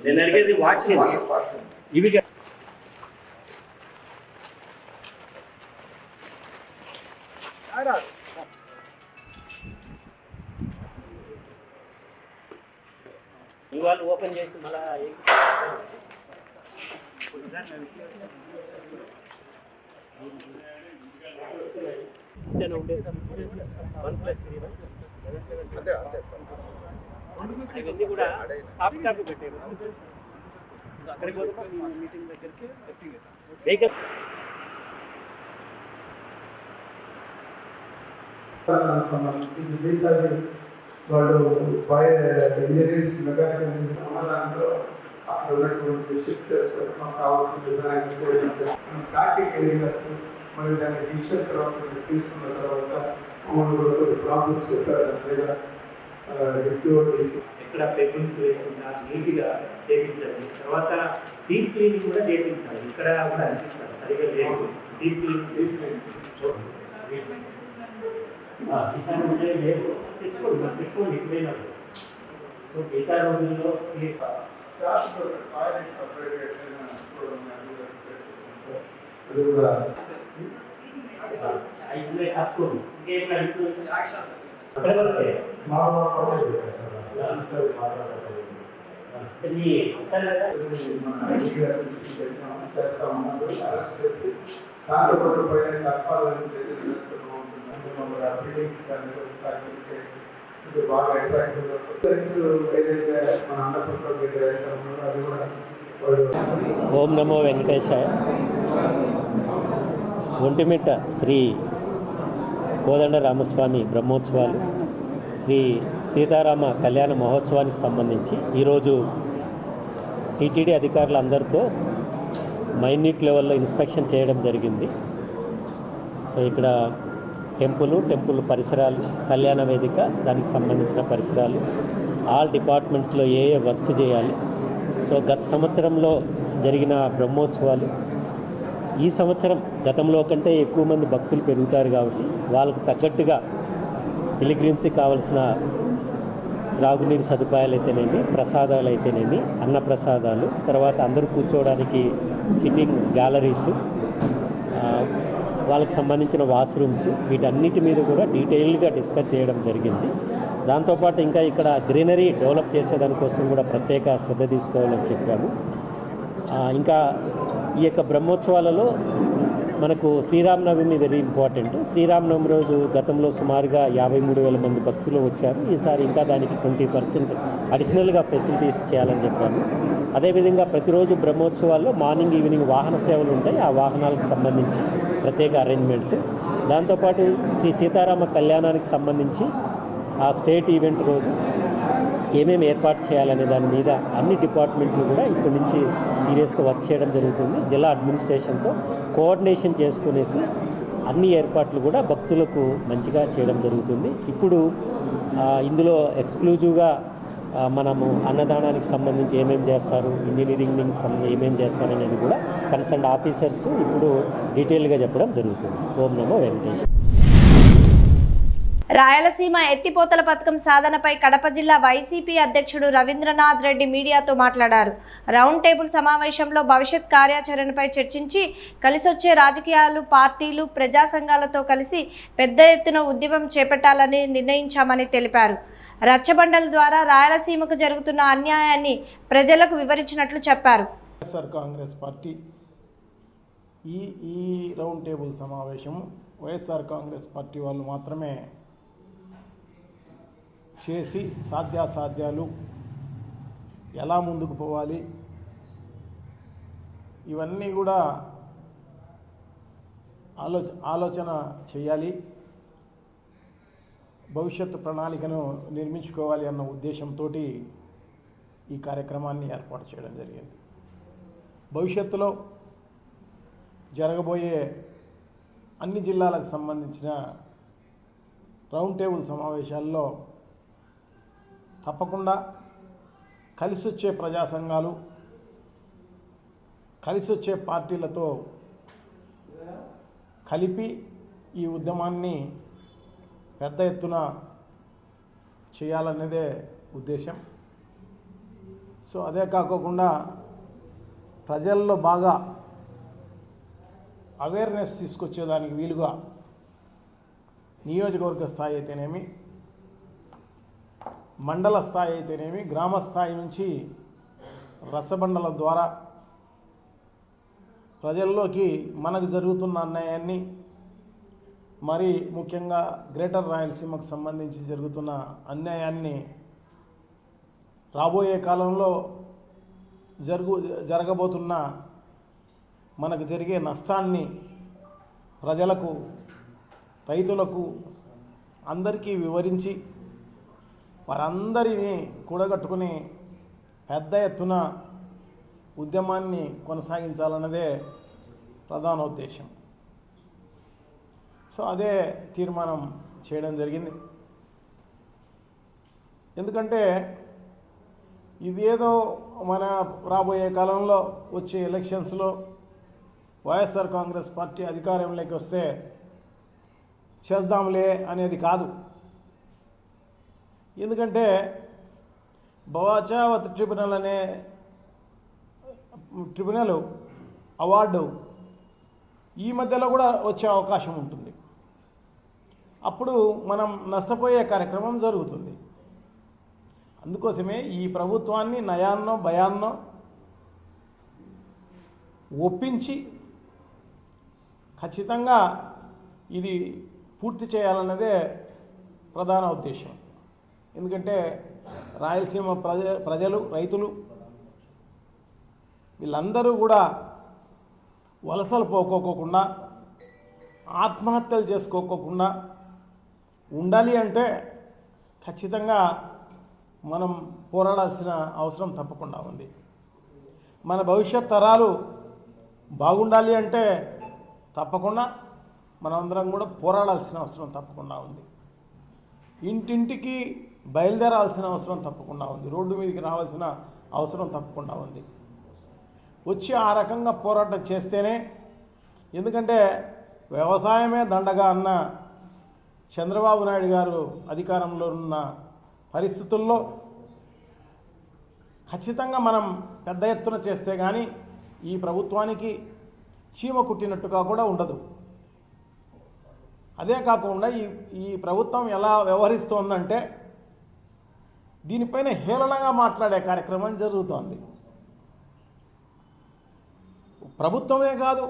నేను అడిగేది వాచ్ ఇవి ఇవాళ ఓపెన్ చేసి మళ్ళా అవన్నీ కూడా సాఫ్ట్ కాపీ పెట్టారు. అక్కడికి మీటింగ్ దగ్గరికి మేకప్ సంబంధించి వాళ్ళు ఇంజనీరింగ్స్ మెకానికల్ దాంట్లో అక్కడ ఉన్నటువంటి షిఫ్ట్ చేసుకోవడం మాకు కావాల్సిన డిజైన్స్ ప్యాకింగ్ ఏరియాస్ మరియు దాన్ని టీచర్ తర్వాత తీసుకున్న తర్వాత కొన్ని ప్రాబ్లమ్స్ చెప్పారు. ఎక్కడ పెబుల్స్ లేకుండా నీట్గా చేయించాలి. తర్వాత డీప్ క్లీనింగ్ కూడా చేయించాలి. ఇక్కడ కూడా అనిపిస్తారు సరిగా లేదు. డీప్ క్లీనింగ్ ఈసారి ఉంటే లేదు తెచ్చుకోండి, మరి పెట్టుకోండి ఇప్పుడైనా. సో మిగతా రోజుల్లో రాసుకోండి. ఇంకేం నడుస్తుంది దాంతో బాగా ఏదైతే మన అన్నప్రసాద్ అది కూడా. ఓం నమో వెంకటేశాయ. ఒంటిమిట్ట శ్రీ కోదండ రామస్వామి బ్రహ్మోత్సవాలు, శ్రీ సీతారామ కళ్యాణ మహోత్సవానికి సంబంధించి ఈరోజు టీటీడీ అధికారులందరితో మైన్యూట్ లెవెల్లో ఇన్స్పెక్షన్ చేయడం జరిగింది. సో ఇక్కడ టెంపుల్ పరిసరాలు, కళ్యాణ వేదిక, దానికి సంబంధించిన పరిసరాలు, ఆల్ డిపార్ట్మెంట్స్లో ఏ వర్క్స్ చేయాలి. సో గత సంవత్సరంలో జరిగిన బ్రహ్మోత్సవాలు ఈ సంవత్సరం గతంలో కంటే ఎక్కువ మంది భక్తులు పెరుగుతారు కాబట్టి వాళ్ళకు తగ్గట్టుగా పిలిగ్రిమ్స్కి కావాల్సిన త్రాగునీరు సదుపాయాలు అయితేనేమి, ప్రసాదాలు అయితేనేమి, అన్నప్రసాదాలు, తర్వాత అందరూ కూర్చోవడానికి సిట్టింగ్ గ్యాలరీసు, వాళ్ళకి సంబంధించిన వాష్రూమ్స్, వీటన్నిటి మీద కూడా డీటెయిల్గా డిస్కస్ చేయడం జరిగింది. దాంతోపాటు ఇంకా ఇక్కడ గ్రీనరీ డెవలప్ చేసేదానికోసం కూడా ప్రత్యేక శ్రద్ధ తీసుకోవాలని చెప్పాము. ఇంకా ఈ యొక్క బ్రహ్మోత్సవాలలో మనకు శ్రీరామనవమి వెరీ ఇంపార్టెంట్. శ్రీరామనవమి రోజు గతంలో సుమారుగా 53,000 మంది భక్తులు వచ్చారు. ఈసారి ఇంకా దానికి 20% అడిషనల్గా ఫెసిలిటీస్ చేయాలని చెప్పాను. అదేవిధంగా ప్రతిరోజు బ్రహ్మోత్సవాల్లో మార్నింగ్ ఈవినింగ్ వాహన సేవలు ఉంటాయి. ఆ వాహనాలకు సంబంధించి ప్రత్యేక అరేంజ్మెంట్స్. దాంతోపాటు శ్రీ సీతారామ కళ్యాణానికి సంబంధించి ఆ స్టేట్ ఈవెంట్ రోజు ఏమేమి ఏర్పాటు చేయాలనే దాని మీద అన్ని డిపార్ట్మెంట్లు కూడా ఇప్పటి నుంచి సీరియస్గా వర్క్ చేయడం జరుగుతుంది. జిల్లా అడ్మినిస్ట్రేషన్తో కోఆర్డినేషన్ చేసుకునేసి అన్ని ఏర్పాట్లు కూడా భక్తులకు మంచిగా చేయడం జరుగుతుంది. ఇప్పుడు ఇందులో ఎక్స్క్లూజివ్గా మనము అన్నదానానికి సంబంధించి ఏమేమి చేస్తారు, ఇంజనీరింగ్ ఏమేమి చేస్తారు అనేది కూడా కన్సర్న్ ఆఫీసర్స్ ఇప్పుడు డీటెయిల్గా చెప్పడం జరుగుతుంది. ఓం నమో వెంకటేశ్వర. రాయలసీమ ఎత్తిపోతల పథకం సాధనపై కడప జిల్లా వైసీపీ అధ్యక్షుడు రవీంద్రనాథ్ రెడ్డి మీడియాతో మాట్లాడారు. రౌండ్ టేబుల్ సమావేశంలో భవిష్యత్ కార్యాచరణపై చర్చించి కలిసొచ్చే రాజకీయాలు, పార్టీలు, ప్రజా సంఘాలతో కలిసి పెద్ద ఎత్తున ఉద్యమం చేపట్టాలని నిర్ణయించామని తెలిపారు. రచ్చబండల ద్వారా రాయలసీమకు జరుగుతున్న అన్యాయాన్ని ప్రజలకు వివరించినట్లు చెప్పారు. వైఎస్ఆర్ కాంగ్రెస్ పార్టీ ఈ రౌండ్ టేబుల్ సమావేశం వైఎస్ఆర్ కాంగ్రెస్ పార్టీ వాళ్ళు మాత్రమే చేసి సాధ్యాసాధ్యాలు ఎలా ముందుకు పోవాలి ఇవన్నీ కూడా ఆలోచన చేయాలి, భవిష్యత్తు ప్రణాళికను నిర్మించుకోవాలి అన్న ఉద్దేశంతో ఈ కార్యక్రమాన్ని ఏర్పాటు చేయడం జరిగింది. భవిష్యత్తులో జరగబోయే అన్ని జిల్లాలకు సంబంధించిన రౌండ్ టేబుల్ సమావేశాల్లో తప్పకుండా కలిసొచ్చే ప్రజా సంఘాలు, కలిసొచ్చే పార్టీలతో కలిపి ఈ ఉద్యమాన్ని పెద్ద ఎత్తున చేయాలనేదే ఉద్దేశం. సో అదే కాకుండా ప్రజల్లో బాగా అవేర్నెస్ తీసుకొచ్చేదానికి వీలుగా నియోజకవర్గ స్థాయి అయితేనేమి, మండల స్థాయి అయితేనేమి, గ్రామ స్థాయి నుంచి రచ్చబండల ద్వారా ప్రజల్లోకి మనకు జరుగుతున్న అన్యాయాన్ని, మరి ముఖ్యంగా గ్రేటర్ రాయలసీమకు సంబంధించి జరుగుతున్న అన్యాయాన్ని, రాబోయే కాలంలో జరగబోతున్న మనకు జరిగే నష్టాన్ని ప్రజలకు, రైతులకు అందరికీ వివరించి వారందరినీ కూడగట్టుకుని పెద్ద ఎత్తున ఉద్యమాన్ని కొనసాగించాలన్నదే ప్రధాన ఉద్దేశం. సో అదే తీర్మానం చేయడం జరిగింది. ఎందుకంటే ఇదేదో మన రాబోయే కాలంలో వచ్చే ఎలక్షన్స్లో వైఎస్ఆర్ కాంగ్రెస్ పార్టీ అధికారంలోకి వస్తే చేద్దాంలే అనేది కాదు. ఎందుకంటే బవాచావత్ ట్రిబ్యునల్ అనే ట్రిబ్యునల్ అవార్డు ఈ మధ్యలో కూడా వచ్చే అవకాశం ఉంటుంది. అప్పుడు మనం నష్టపోయే కార్యక్రమం జరుగుతుంది. అందుకోసమే ఈ ప్రభుత్వాన్ని నయాన్నో భయాన్నో ఒప్పించి ఖచ్చితంగా ఇది పూర్తి చేయాలన్నదే ప్రధాన ఉద్దేశం. ఎందుకంటే రాయలసీమ ప్రజలు, రైతులు వీళ్ళందరూ కూడా వలసలు పోకోకుండా, ఆత్మహత్యలు చేసుకోకుండా ఉండాలి అంటే ఖచ్చితంగా మనం పోరాడాల్సిన అవసరం తప్పకుండా ఉంది. మన భవిష్యత్ తరాలు బాగుండాలి అంటే తప్పకుండా మనమందరం కూడా పోరాడాల్సిన అవసరం తప్పకుండా ఉంది. ఇంటింటికి బయలుదేరాల్సిన అవసరం తప్పకుండా ఉంది. రోడ్డు మీదకి రావాల్సిన అవసరం తప్పకుండా ఉంది. వచ్చి ఆ రకంగా పోరాటం చేస్తేనే, ఎందుకంటే వ్యవసాయమే దండగా అన్న చంద్రబాబు నాయుడు గారు అధికారంలో ఉన్న పరిస్థితుల్లో ఖచ్చితంగా మనం పెద్ద ఎత్తున చేస్తే కానీ ఈ ప్రభుత్వానికి చీమ కుట్టినట్టుగా కూడా ఉండదు. అదే కాకుండా ఈ ప్రభుత్వం ఎలా వ్యవహరిస్తోందంటే దీనిపైన హేళనగా మాట్లాడే కార్యక్రమం జరుగుతోంది. ప్రభుత్వమే కాదు,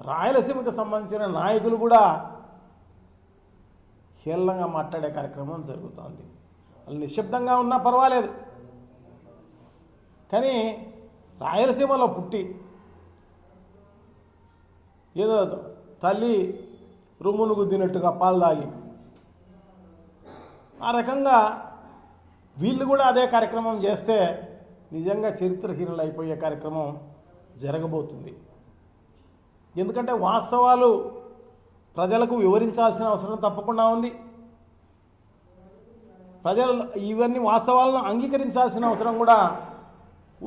రాయలసీమకు సంబంధించిన నాయకులు కూడా హేళనగా మాట్లాడే కార్యక్రమం జరుగుతోంది. వాళ్ళు నిశ్శబ్దంగా ఉన్నా పర్వాలేదు, కానీ రాయలసీమలో పుట్టి ఏదో తల్లి రొమ్మును గుద్దినట్టుగా పాలు తాగి ఆ రకంగా వీళ్ళు కూడా అదే కార్యక్రమం చేస్తే నిజంగా చరిత్రహీనులు అయిపోయే కార్యక్రమం జరగబోతుంది. ఎందుకంటే వాస్తవాలు ప్రజలకు వివరించాల్సిన అవసరం తప్పకుండా ఉంది. ప్రజలు ఇవన్నీ వాస్తవాలను అంగీకరించాల్సిన అవసరం కూడా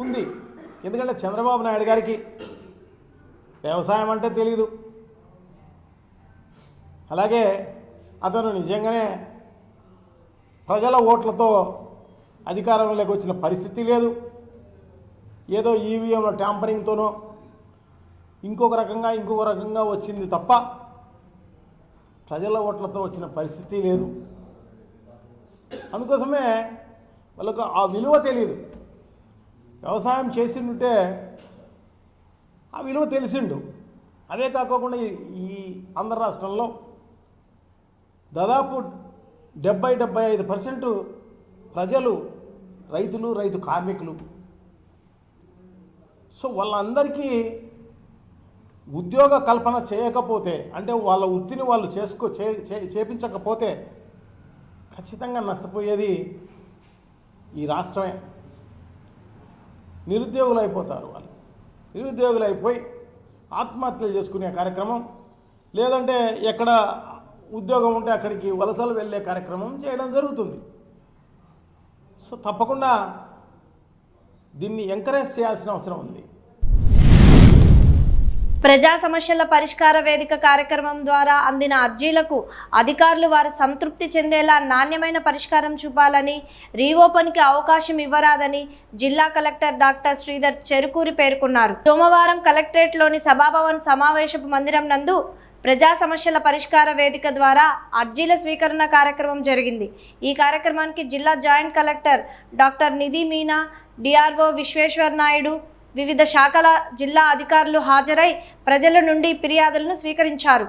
ఉంది. ఎందుకంటే చంద్రబాబు నాయుడు గారికి వ్యవసాయం అంటే తెలీదు, అలాగే అతను నిజంగానే ప్రజల ఓట్లతో అధికారంలోకి వచ్చిన పరిస్థితి లేదు. ఏదో ఈవీఎంల ట్యాంపరింగ్తోనో ఇంకొక రకంగా వచ్చింది తప్ప ప్రజల ఓట్లతో వచ్చిన పరిస్థితి లేదు. అందుకోసమే వాళ్ళకు ఆ విలువ తెలియదు. వ్యవసాయం చేసిండుంటే ఆ విలువ తెలిసిండు. అదే కాకుండా ఈ ఆంధ్ర రాష్ట్రంలో దాదాపు 70-75% ప్రజలు రైతులు, రైతు కార్మికులు. సో వాళ్ళందరికీ ఉద్యోగ కల్పన చేయకపోతే, అంటే వాళ్ళ వృత్తిని వాళ్ళు చేపించకపోతే ఖచ్చితంగా నష్టపోయేది ఈ రాష్ట్రమే. నిరుద్యోగులు అయిపోతారు. వాళ్ళు నిరుద్యోగులు అయిపోయి ఆత్మహత్యలు చేసుకునే కార్యక్రమం, లేదంటే ఎక్కడ ఉద్యోగం ఉంటే అక్కడికి వలసలు వెళ్ళే కార్యక్రమం చేయడం జరుగుతుంది. సో తప్పకుండా దీన్ని ఎంకరేజ్ చేయాల్సిన అవసరం ఉంది. ప్రజా సమస్యల పరిష్కార వేదిక కార్యక్రమం ద్వారా అందిన అర్జీలకు అధికారులు వారు సంతృప్తి చెందేలా నాణ్యమైన పరిష్కారం చూపాలని, రీఓపెన్కి అవకాశం ఇవ్వరాదని జిల్లా కలెక్టర్ డాక్టర్ శ్రీధర్ చెరుకూరి పేర్కొన్నారు. సోమవారం కలెక్టరేట్లోని సభాభవన్ సమావేశపు మందిరం నందు ప్రజా సమస్యల పరిష్కార వేదిక ద్వారా అర్జీల స్వీకరణ కార్యక్రమం జరిగింది. ఈ కార్యక్రమానికి జిల్లా జాయింట్ కలెక్టర్ డాక్టర్ నిధి మీనా, డిఆర్ఓ విశ్వేశ్వర్ నాయుడు, వివిధ శాఖల జిల్లా అధికారులు హాజరై ప్రజల నుండి ఫిర్యాదులను స్వీకరించారు.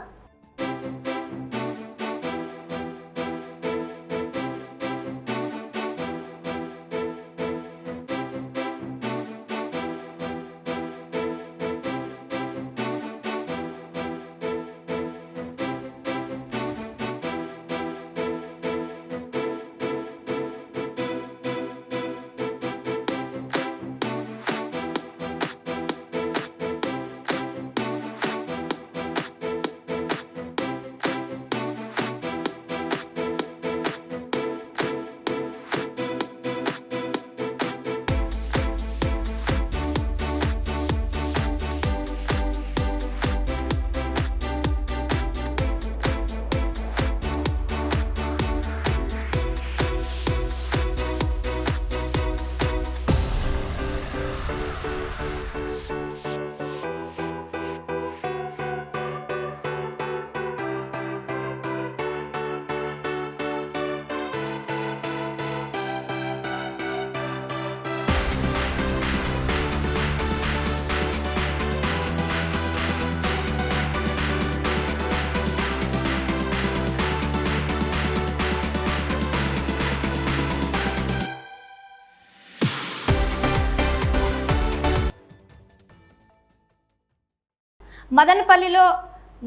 మదనపల్లిలో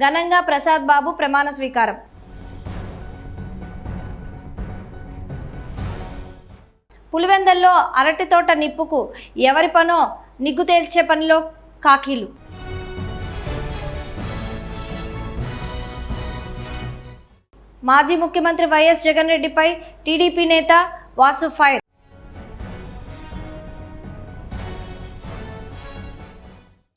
ఘనంగా ప్రసాద్ బాబు ప్రమాణ స్వీకారం. పులివెందల్లో అరటి తోట నిప్పుకు ఎవరి పనో నిగ్గు తేల్చే పనిలో కాకీలు. మాజీ ముఖ్యమంత్రి వైఎస్ జగన్ రెడ్డిపై టీడీపీ నేత వాసు ఫైర్.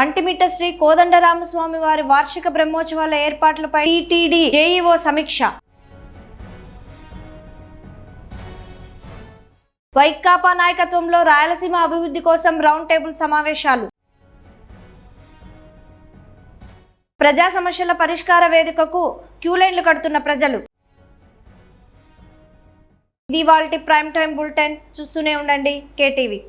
అంటిమిట్ట శ్రీ కోదండరామస్వామి వారి వార్షిక బ్రహ్మోత్సవాల ఏర్పాట్లపై టీటీడీ జేఈఓ సమీక్ష. వైకాపా నాయకత్వంలో రాయలసీమ అభివృద్ధి కోసం రౌండ్ టేబుల్ సమావేశాలు. ప్రజా సమస్యల పరిష్కార వేదికకు క్యూలైన్లు కడుతున్న ప్రజలు. ఇది ఇవాల్టి ప్రైమ్ టైం బులెటిన్. చూస్తూనే ఉండండి కేటీవీ.